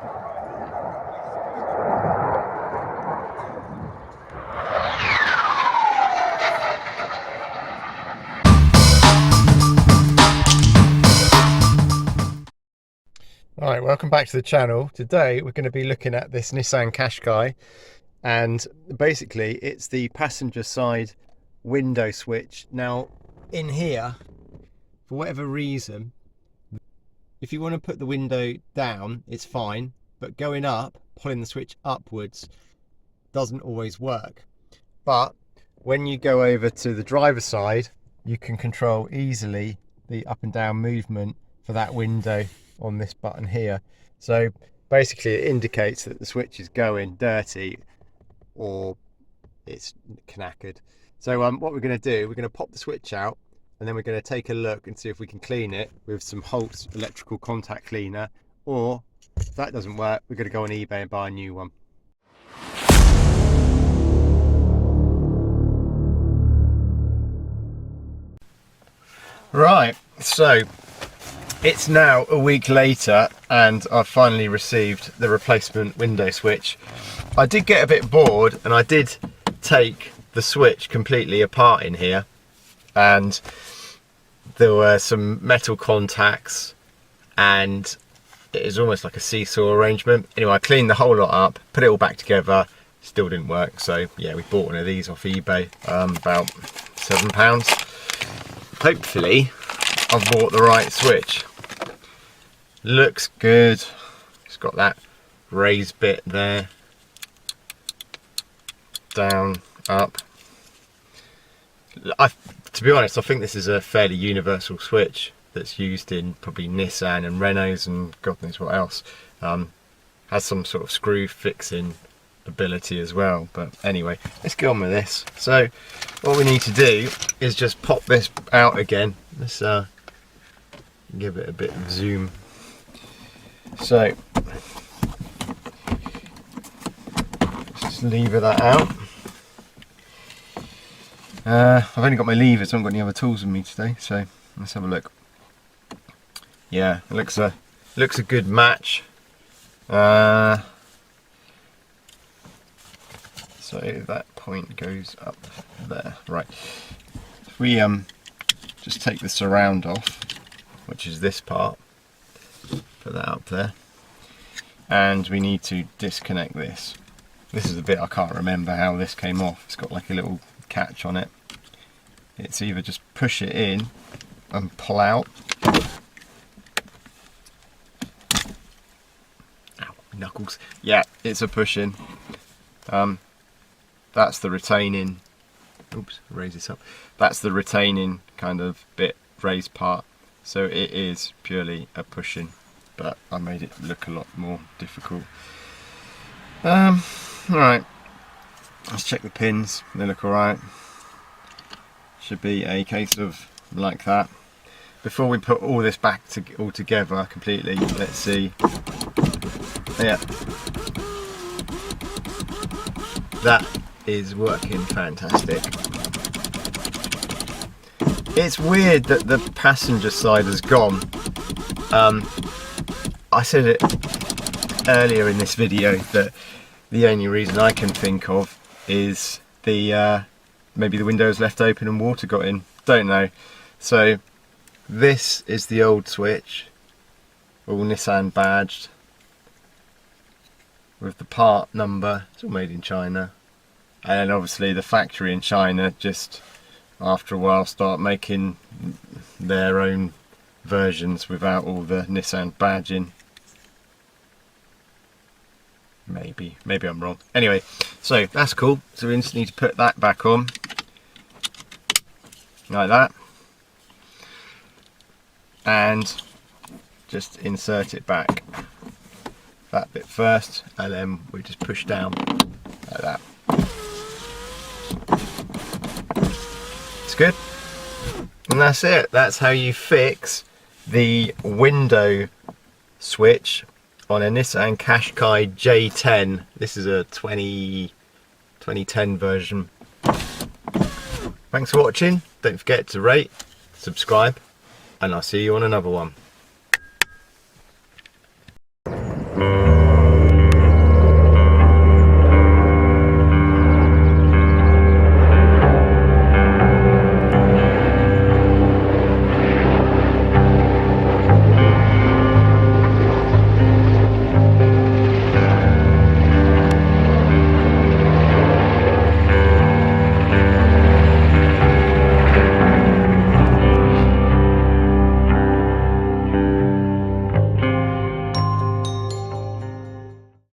Alright, welcome back to the channel. Today we're going to be looking at this Nissan Qashqai, and basically it's the passenger side window switch. Now in here, for whatever reason, if you want to put the window down it's fine, but going up, pulling the switch upwards doesn't always work. But when you go over to the driver's side, you can control easily the up and down movement for that window on this button here. So basically it indicates that the switch is going dirty or it's knackered. So what we're going to do, we're going to pop the switch out, and then we're going to take a look and see if we can clean it with some Holt's electrical contact cleaner, or if that doesn't work, we're going to go on eBay and buy a new one. Right, so it's now a week later and I've finally received the replacement window switch. I did get a bit bored and I did take the switch completely apart in here, and there were some metal contacts and it is almost like a seesaw arrangement. Anyway, I cleaned the whole lot up, put it all back together, still didn't work. So yeah, we bought one of these off eBay, about £7. Hopefully I've bought the right switch. Looks good. It's got that raised bit there, down, up. To be honest, I think this is a fairly universal switch that's used in probably Nissan and Renaults and God knows what else. Has some sort of screw fixing ability as well, but anyway, let's get on with this. So what we need to do is just pop this out again. Let's give it a bit of zoom. So just lever that out. I've only got my levers, I haven't got any other tools with me today, so let's have a look. Yeah, it looks a good match. So that point goes up there. Right. If we just take the surround off, which is this part, put that up there, and we need to disconnect this. This is the bit I can't remember how this came off. It's got like a little catch on it. It's either just push it in and pull out. Ow, knuckles. Yeah, it's a push in. That's the retaining. Oops, raise this up. That's the retaining kind of bit, raised part. So it is purely a push in, but I made it look a lot more difficult. Alright, let's check the pins. They look alright. Should be a case of like that. Before we put all this back all together completely, let's see. Yeah, that is working fantastic. It's weird that the passenger side has gone. I said it earlier in this video that the only reason I can think of is the maybe the windows left open and water got in. Don't know. So this is the old switch, all Nissan badged with the part number. It's all made in China, and obviously the factory in China just after a while start making their own versions without all the Nissan badging. Maybe I'm wrong. Anyway, so that's cool. So we just need to put that back on like that, and just insert it back, that bit first, and then we just push down like that. It's good, and that's it. That's how you fix the window switch on a Nissan Qashqai J10. This is a 2010 version. Thanks for watching. Don't forget to rate, subscribe, and I'll see you on another one.